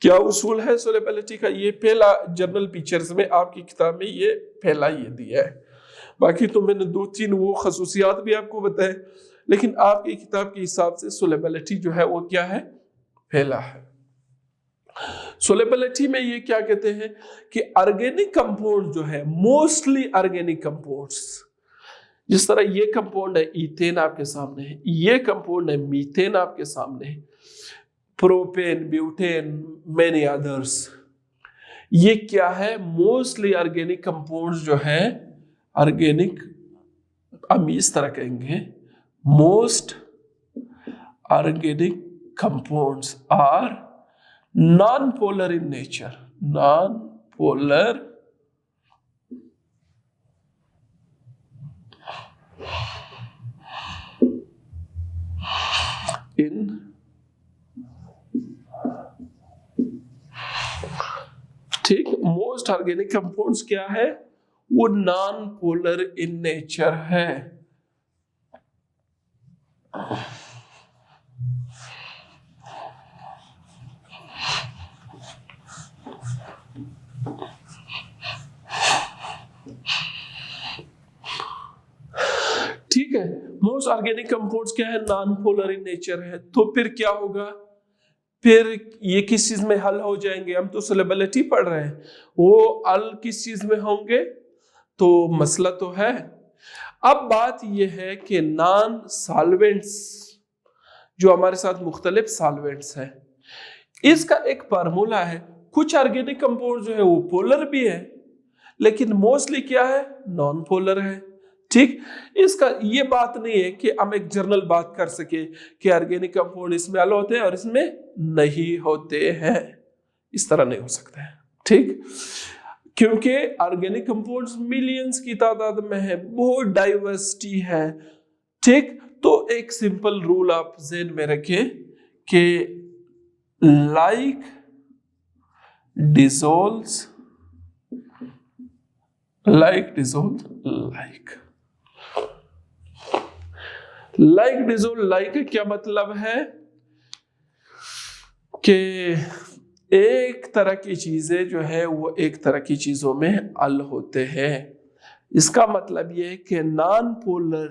क्या उसूल है सोलेबिलिटी का? ये पहला जर्नल पिक्चर्स में आपकी किताब में ये पहला ये दिया है, बाकी तो मैंने 2-3 वो खसूसियात भी आपको बताए, लेकिन आपकी किताब के हिसाब से सोलेबिलिटी जो है वो क्या है, फैला है। सोलेबिलिटी में ये क्या कहते हैं कि ऑर्गेनिक कंपाउंड जो है, मोस्टली ऑर्गेनिक कंपाउंड्स, जिस तरह ये कंपाउंड है इथेन आपके सामने है, ये कंपाउंड है मीथेन आपके सामने है, प्रोपेन, ब्यूटेन, मेनी अदर्स, ये क्या है, मोस्टली ऑर्गेनिक कंपाउंड्स जो है, ऑर्गेनिक, हम इस तरह कहेंगे, most organic compounds are non polar in nature, non polar in ठीक, मोस्ट ऑर्गेनिक कंपाउंड्स क्या है, वो नॉन पोलर इन नेचर है। ठीक है, मोस्ट ऑर्गेनिक कंपाउंड्स क्या है, नॉन पोलर इन नेचर है। तो फिर क्या होगा, फिर ये किस चीज में हल हो जाएंगे, हम तो सोलेबिलिटी पढ़ रहे हैं, वो हल किस चीज में होंगे, तो मसला तो है। अब बात ये है कि नॉन सॉल्वेंट्स जो हमारे साथ मुख्तलिफ सॉल्वेंट्स है, इसका एक फार्मूला है। कुछ ऑर्गेनिक कंपाउंड जो है वो पोलर भी है, लेकिन मोस्टली क्या है, नॉन पोलर है। ठीक, इसका ये बात नहीं है कि हम एक जनरल बात कर सके कि ऑर्गेनिक कंपाउंड इसमें हल होते हैं और इसमें नहीं होते हैं, इस तरह नहीं हो सकता है। ठीक, क्योंकि ऑर्गेनिक कंपाउंड्स मिलियंस की तादाद में है, बहुत डाइवर्सिटी है। ठीक, तो एक सिंपल रूल आप ज़हन में रखें कि like dissolves like dissolve like का क्या मतलब है कि एक तरह की चीजें जो है वो एक तरह की चीजों में हल होते हैं। इसका मतलब ये है कि नॉन पोलर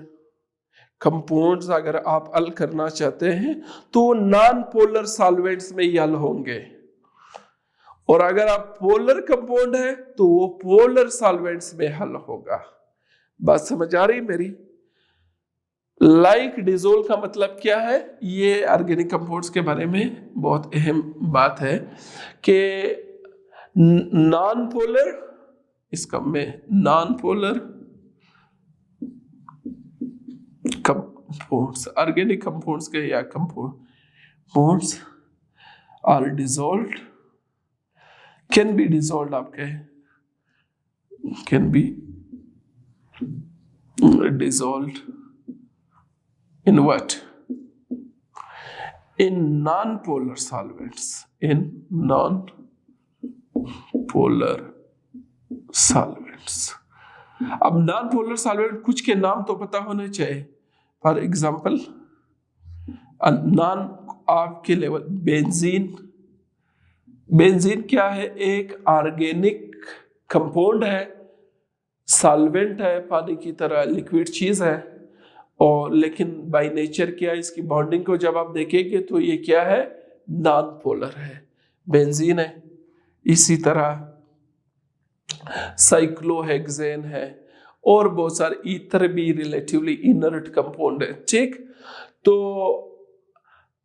कंपाउंड्स अगर आप हल करना चाहते हैं तो नॉन पोलर सॉल्वेंट्स में ही हल होंगे, और अगर आप पोलर कंपाउंड है तो वो पोलर सॉल्वेंट्स में हल होगा। बात समझ आ रही मेरी? लाइक डिसॉल्व का मतलब क्या है, ये ऑर्गेनिक कंपाउंड्स के बारे में बहुत अहम बात है कि नॉन पोलर, इसका में non polar compounds, organic compounds के या compounds are dissolved, can be dissolved, आपके can be dissolved in what? In non-polar solvents. In non-polar solvents. अब non-polar solvent कुछ के नाम तो पता होने चाहिए। फॉर एग्जाम्पल नॉन आपके लेवल बेंजीन, बेंजीन क्या है, एक ऑर्गेनिक कंपाउंड है, सॉल्वेंट है, पानी की तरह लिक्विड चीज है, और लेकिन बाय नेचर क्या है, इसकी बॉन्डिंग को जब आप देखेंगे तो ये क्या है, नॉन पोलर है, बेंजीन है। इसी तरह साइक्लोहेक्सेन है और बहुत सारे ईथर भी रिलेटिवली इनर्ट कंपाउंड है। ठीक, तो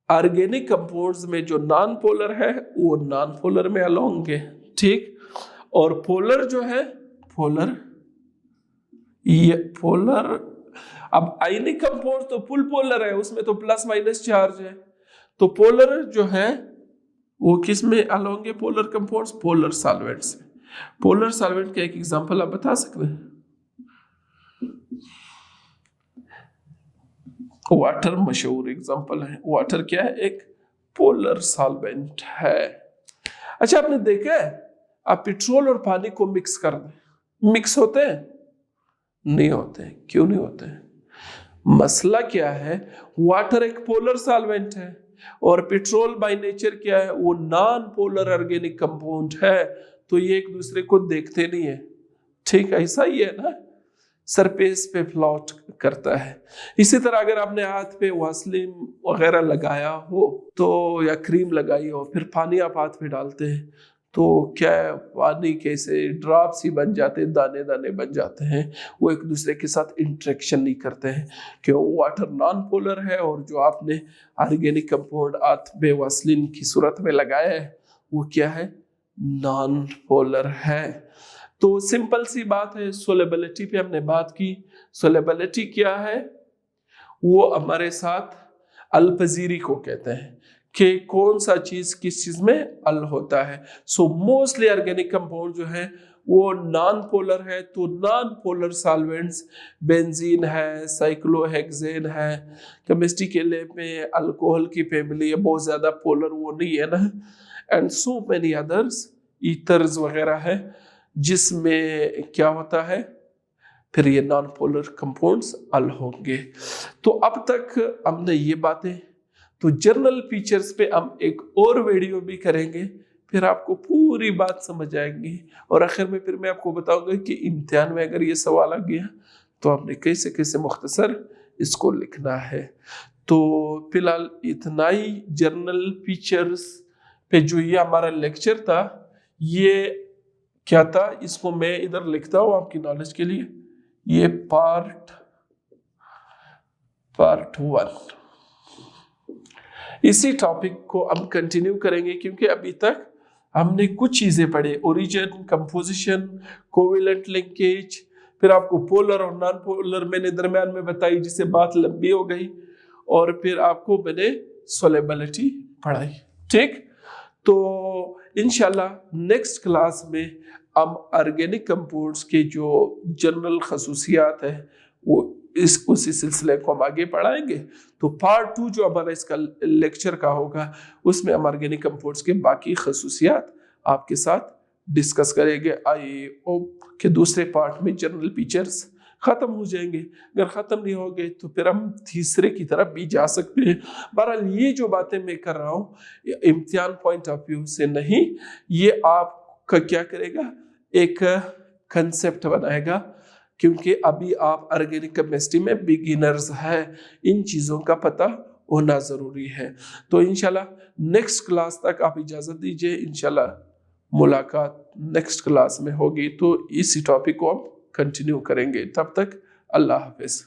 ऑर्गेनिक कंपाउंड्स में जो नॉन पोलर है वो नॉन पोलर में हल होंगे। ठीक, और पोलर जो है, पोलर, ये पोलर, अब आयनिक कंपाउंड तो फुल पोलर है, उसमें तो प्लस माइनस चार्ज है, तो पोलर जो है वो किस में हल होंगे, पोलर कंपाउंड्स, पोलर सॉल्वेंट्स में। पोलर सॉल्वेंट का एक एग्जांपल आप बता सकते हैं? वाटर मशहूर एग्जांपल है। वाटर क्या है, एक पोलर सॉल्वेंट है। अच्छा, आपने देखा है आप पेट्रोल और पानी को मिक्स कर दें, मिक्स होते हैं? नहीं होते हैं। क्यों नहीं होते हैं? मसला क्या है, वाटर एक पोलर सॉल्वेंट है और पेट्रोल बाय नेचर क्या है, वो नॉन पोलर ऑर्गेनिक कंपाउंड है, तो ये एक दूसरे को देखते नहीं है। ठीक, ऐसा ही है ना सरफेस पे फ्लोट करता है। इसी तरह अगर आपने हाथ पे वासलिन वगैरह लगाया हो तो या क्रीम लगाई हो, फिर पानी आप हाथ पे डालते हैं तो क्या है, पानी कैसे ड्रॉप्स ही बन जाते हैं, दाने दाने बन जाते हैं, वो एक दूसरे के साथ इंटरेक्शन नहीं करते हैं। क्यों? वाटर नॉन पोलर है और जो आपने ऑर्गेनिक कंपाउंड हाथ पे वासलिन की सूरत में लगाया है वो क्या है, नॉन पोलर है। तो सिंपल सी बात है, सोलेबिलिटी पे हमने बात की। सोलेबिलिटी क्या है? वो हमारे साथ अलपजीरी को कहते हैं कि कौन सा चीज किस चीज में अल होता है। सो मोस्टली ऑर्गेनिक कंपाउंड जो है वो नॉन पोलर है। तो नॉन पोलर सॉल्वेंट्स बेंजीन है, साइक्लोहेक्सेन है, केमिस्ट्री के लिए में अल्कोहल की फैमिली है, बहुत ज्यादा पोलर वो नहीं है ना, and so many others, ethers वगैरह है जिसमें क्या होता है, फिर ये नॉन पोलर कंपाउंड्स अल होंगे। तो अब तक हमने ये बातें, तो जर्नल फीचर्स पे हम एक और वीडियो भी करेंगे, फिर आपको पूरी बात समझ आएगी। और आखिर में फिर मैं आपको बताऊंगा कि इम्तिहान में अगर ये सवाल आ गया तो आपने कैसे कैसे मुख्तसर इसको लिखना है। तो फिलहाल इतना ही जर्नल फीचर्स पे जो ये हमारा लेक्चर था, ये क्या था, इसको मैं इधर लिखता हूँ आपकी नॉलेज के लिए। ये पार्ट 1। इसी टॉपिक को हम कंटिन्यू करेंगे क्योंकि अभी तक हमने कुछ चीजें पढ़े, ओरिजिन, कंपोजिशन, कोवेलेंट लिंकेज, फिर आपको पोलर और नॉन पोलर मैंने दरम्यान में बताई जिससे बात लंबी हो गई, और फिर आपको मैंने सोलेबिलिटी पढ़ाई। ठीक, तो इंशाल्लाह नेक्स्ट क्लास में हम ऑर्गेनिक कंपाउंड्स के जो जनरल खसूसियात है वो उसी सिलसिले को हम आगे पढ़ाएंगे। तो पार्ट 2 जो हमारा इसका लेक्चर का होगा उसमें हम ऑर्गेनिक कंपाउंड्स के बाकी खसूसियात आपके साथ डिस्कस करेंगे। आई होप कि दूसरे पार्ट में जनरल फीचर्स ख़त्म हो जाएंगे। अगर ख़त्म नहीं हो गए तो फिर हम तीसरे की तरफ भी जा सकते हैं। बहरहाल ये जो बातें मैं कर रहा हूँ इम्तिहान पॉइंट ऑफ व्यू से नहीं, ये आपका क्या करेगा, एक कंसेप्ट बनाएगा, क्योंकि अभी आप ऑर्गेनिक केमिस्ट्री में बिगिनर्स हैं, इन चीज़ों का पता होना ज़रूरी है। तो इंशाल्लाह नेक्स्ट क्लास तक आप इजाज़त दीजिए, इंशाल्लाह मुलाकात नेक्स्ट क्लास में होगी, तो इसी टॉपिक को हम कंटिन्यू करेंगे। तब तक अल्लाह हाफिज़।